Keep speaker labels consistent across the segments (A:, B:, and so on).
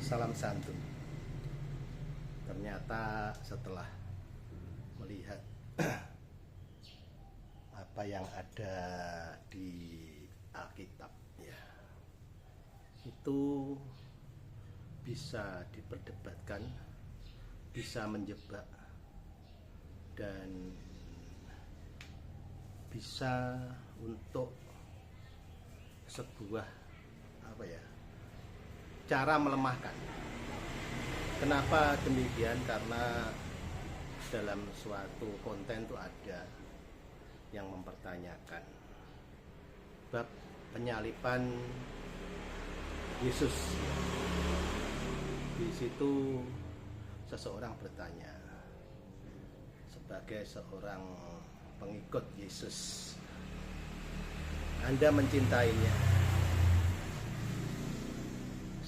A: Salam santun. Ternyata setelah melihat apa yang ada di Alkitab, ya, itu bisa diperdebatkan, bisa menjebak, dan bisa untuk sebuah cara melemahkan. Kenapa demikian? Karena dalam suatu konten itu ada yang mempertanyakan bab penyaliban Yesus. Di situ seseorang bertanya, sebagai seorang pengikut Yesus, Anda mencintainya?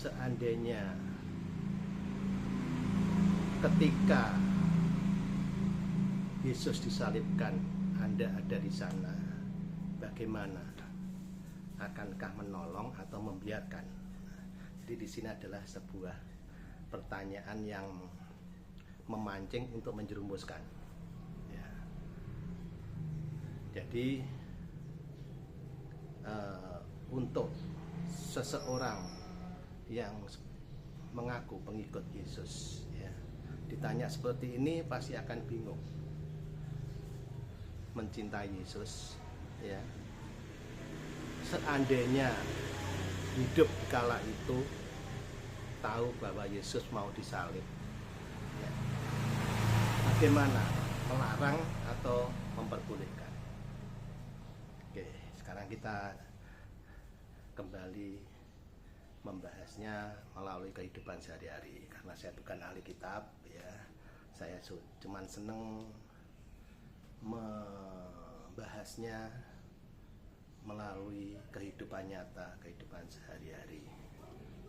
A: Seandainya ketika Yesus disalibkan, Anda ada di sana, bagaimana? Akankah menolong atau membiarkan? Jadi di sini adalah sebuah pertanyaan yang memancing untuk menjerumuskan. Ya. Jadi untuk seseorang yang mengaku pengikut Yesus, ya, ditanya seperti ini pasti akan bingung. Mencintai Yesus, ya, seandainya hidup kala itu tahu bahwa Yesus mau disalib, ya, bagaimana? Melarang atau memperbolehkan? Oke, sekarang kita kembali membahasnya melalui kehidupan sehari-hari. Karena saya bukan ahli kitab, ya, saya cuman seneng membahasnya melalui kehidupan nyata, kehidupan sehari-hari,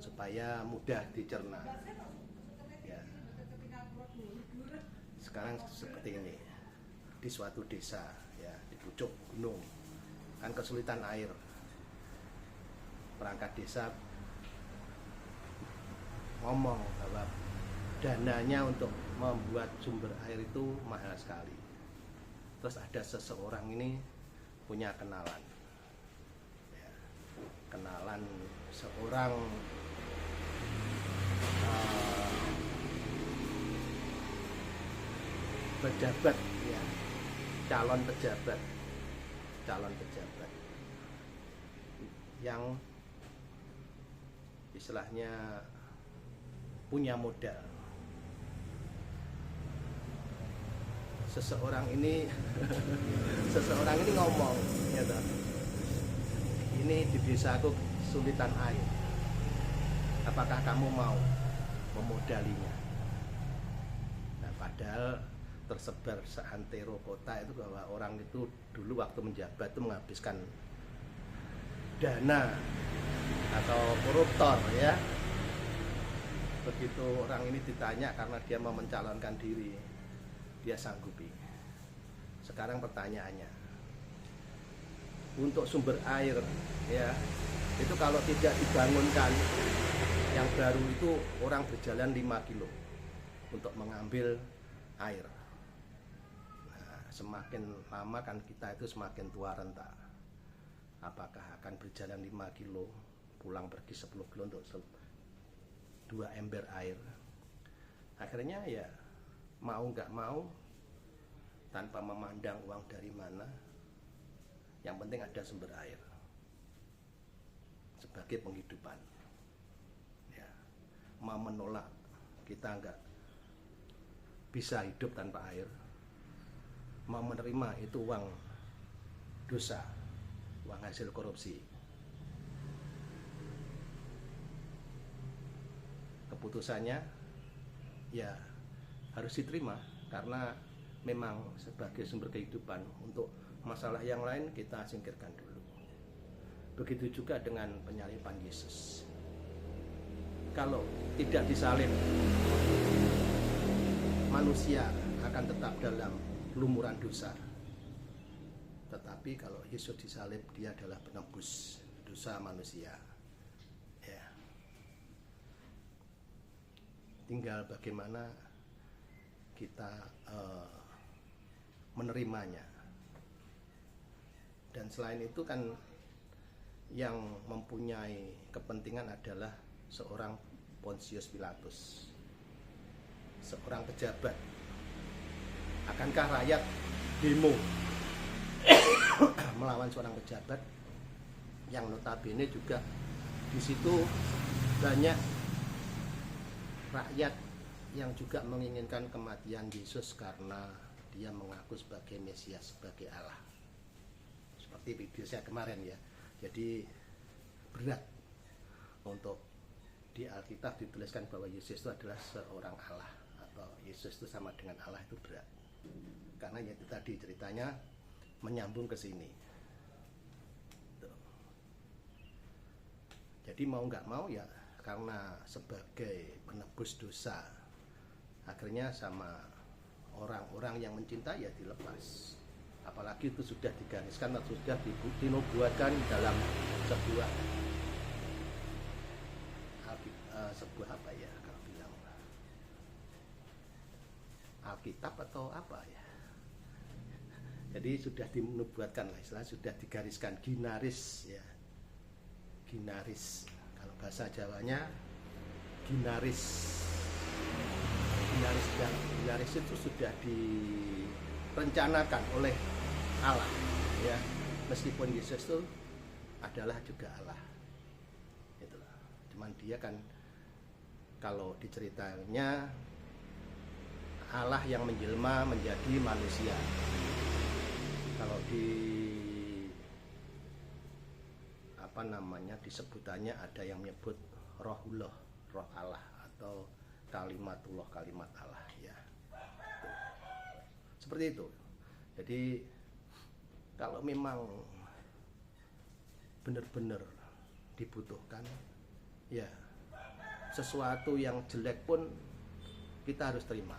A: supaya mudah dicerna. Ya. Sekarang seperti ini, di suatu desa, ya, di pucuk gunung, kan kesulitan air. Perangkat desa ngomong bahwa dananya untuk membuat sumber air itu mahal sekali. Terus ada seseorang ini punya kenalan, ya, kenalan seorang pejabat, ya, calon pejabat yang istilahnya punya modal. Seseorang ini ngomong, ya, ini di desaku kesulitan air, apakah kamu mau memodalinya? Nah, padahal tersebar seantero kota itu bahwa orang itu dulu waktu menjabat itu menghabiskan dana atau koruptor, ya. Begitu orang ini ditanya karena dia mau mencalonkan diri, dia sanggupi. Sekarang pertanyaannya, untuk sumber air, ya, itu kalau tidak dibangunkan yang baru itu orang berjalan 5 kilo untuk mengambil air. Nah, semakin lama kan kita itu semakin tua renta. Apakah akan berjalan 5 kilo, pulang pergi 10 kilo untuk 2 ember air? Akhirnya ya mau nggak mau, tanpa memandang uang dari mana, yang penting ada sumber air sebagai penghidupan, ya. Mau menolak, kita nggak bisa hidup tanpa air. Mau menerima itu uang dosa, uang hasil korupsi. Keputusannya ya harus diterima, karena memang sebagai sumber kehidupan. Untuk masalah yang lain kita singkirkan dulu. Begitu juga dengan penyaliban Yesus. Kalau tidak disalib, manusia akan tetap dalam lumuran dosa. Tetapi kalau Yesus disalib, dia adalah penebus dosa manusia, ya. tinggal bagaimana kita menerimanya. Dan selain itu kan yang mempunyai kepentingan adalah seorang Pontius Pilatus, seorang pejabat. Akankah rakyat demo melawan seorang pejabat yang notabene juga di situ banyak rakyat yang juga menginginkan kematian Yesus karena dia mengaku sebagai Mesias, sebagai Allah. Seperti video saya kemarin ya. Jadi berat untuk di Alkitab dituliskan bahwa Yesus itu adalah seorang Allah, atau Yesus itu sama dengan Allah, itu berat. Karena ya itu tadi ceritanya menyambung ke sini. Jadi mau nggak mau ya, karena sebagai penebus dosa, akhirnya sama orang-orang yang mencintai ya dilepas. Apalagi itu sudah digariskan atau sudah dinubuatkan dalam sebuah apa ya, kalau bilang Alkitab atau apa ya. Jadi sudah dinubuatkan lah, istilah sudah digariskan, ginaris ya. Ginaris, kalau bahasa Jawanya ginaris itu sudah direncanakan oleh Allah ya, meskipun Yesus itu adalah juga Allah. Itulah. Cuman dia kan kalau diceritanya Allah yang menjelma menjadi manusia. Kalau di disebutannya ada yang menyebut rohullah, roh Allah, atau kalimatullah, kalimat Allah ya. Seperti itu. Jadi kalau memang benar-benar dibutuhkan ya, sesuatu yang jelek pun kita harus terima.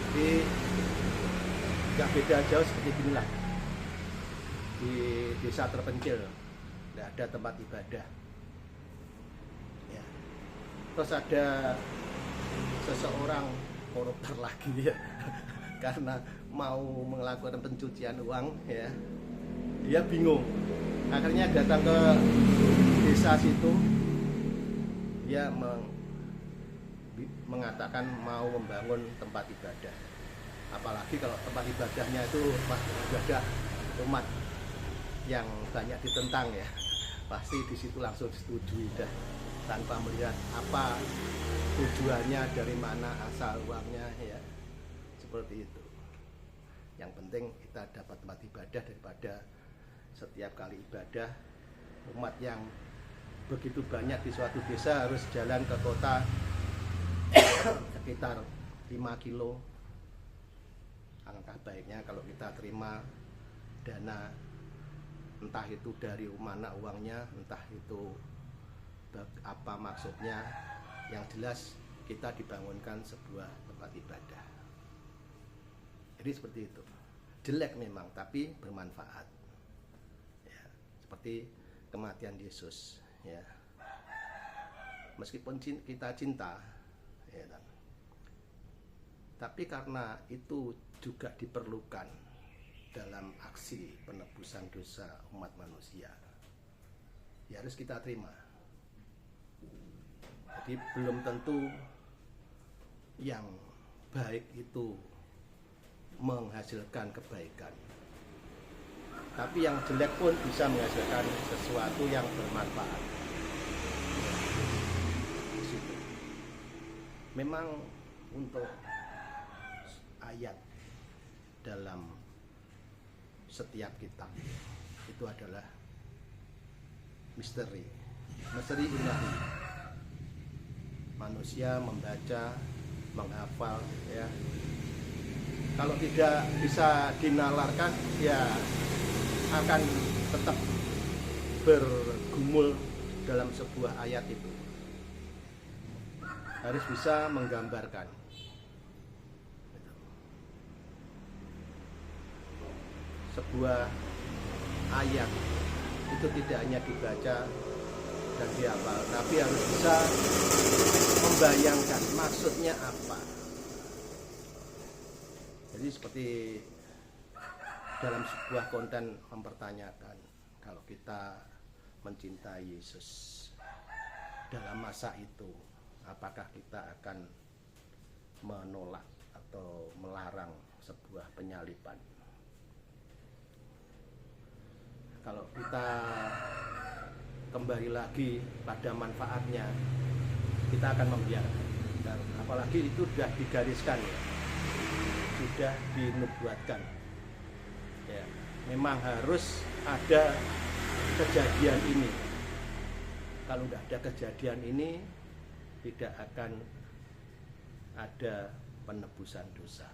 A: Jadi nggak beda jauh seperti inilah. Di desa terpencil nggak ada tempat ibadah ya. Terus ada seseorang koruptor lagi ya karena mau melakukan pencucian uang ya, dia bingung, akhirnya datang ke desa situ, dia mengatakan mau membangun tempat ibadah. Apalagi kalau tempat ibadahnya itu ibadah umat yang banyak ditentang ya, pasti di situ langsung disetujui dah, tanpa melihat apa tujuannya, dari mana asal uangnya ya, seperti itu. Yang penting kita dapat tempat ibadah, daripada setiap kali ibadah umat yang begitu banyak di suatu desa harus jalan ke kota sekitar 5 kilo. Alangkah baiknya kalau kita terima dana, entah itu dari mana uangnya, entah itu apa maksudnya, yang jelas kita dibangunkan sebuah tempat ibadah. Jadi seperti itu. Jelek memang, tapi bermanfaat ya, seperti kematian Yesus ya. Meskipun kita cinta ya, tapi karena itu juga diperlukan dalam aksi penebusan dosa umat manusia, ya harus kita terima. Jadi belum tentu yang baik itu menghasilkan kebaikan, tapi yang jelek pun bisa menghasilkan sesuatu yang bermanfaat. Memang untuk ayat dalam setiap kitab itu adalah misteri ilahi. Manusia membaca, menghafal ya, kalau tidak bisa dinalarkan ya akan tetap bergumul dalam sebuah ayat itu. Harus bisa menggambarkan. Sebuah ayat itu tidak hanya dibaca dan dihafal, tapi harus bisa membayangkan maksudnya apa. Jadi seperti dalam sebuah konten mempertanyakan, kalau kita mencintai Yesus dalam masa itu, apakah kita akan menolak atau melarang sebuah penyaliban? Kalau kita kembali lagi pada manfaatnya, kita akan membiarkan. Dan apalagi itu sudah digariskan ya, sudah dinubuatkan ya, memang harus ada kejadian ini. Kalau tidak ada kejadian ini, tidak akan ada penebusan dosa.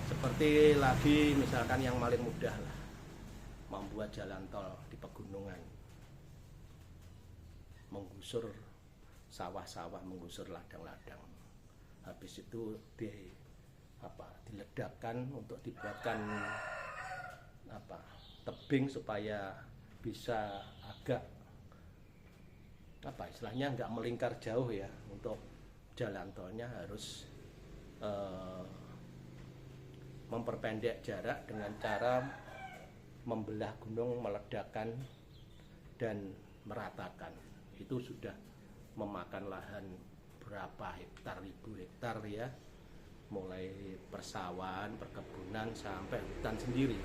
A: Seperti lagi misalkan yang paling mudah lah, membuat jalan tol di pegunungan, menggusur sawah-sawah, menggusur ladang-ladang. Habis itu diledakkan untuk dibuatkan tebing supaya bisa agak istilahnya nggak melingkar jauh ya. Untuk jalan tolnya harus memperpendek jarak dengan cara membelah gunung, meledakkan dan meratakan. Itu sudah memakan lahan berapa hektar, ribu hektar ya, mulai persawahan, perkebunan sampai hutan sendiri.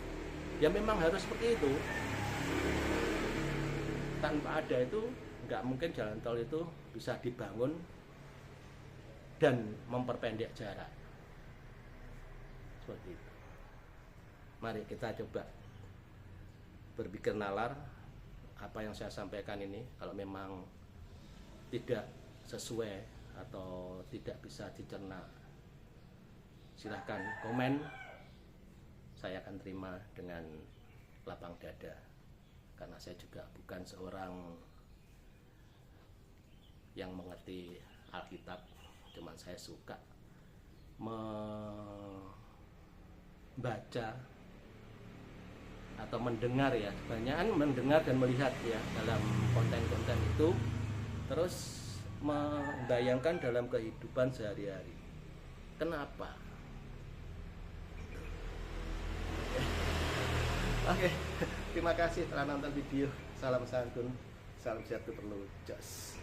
A: Ya memang harus seperti itu. Tanpa ada itu nggak mungkin jalan tol itu bisa dibangun dan memperpendek jarak seperti itu. Mari kita coba berpikir nalar apa yang saya sampaikan ini. Kalau memang tidak sesuai atau tidak bisa dicerna, silahkan komen, saya akan terima dengan lapang dada, karena saya juga bukan seorang yang mengerti Alkitab, cuman saya suka membaca atau mendengar ya, kebanyakan mendengar dan melihat ya dalam konten-konten itu, terus membayangkan dalam kehidupan sehari-hari. Kenapa? Oke, terima kasih telah nonton video. Salam santun, salam sehat perlu jos.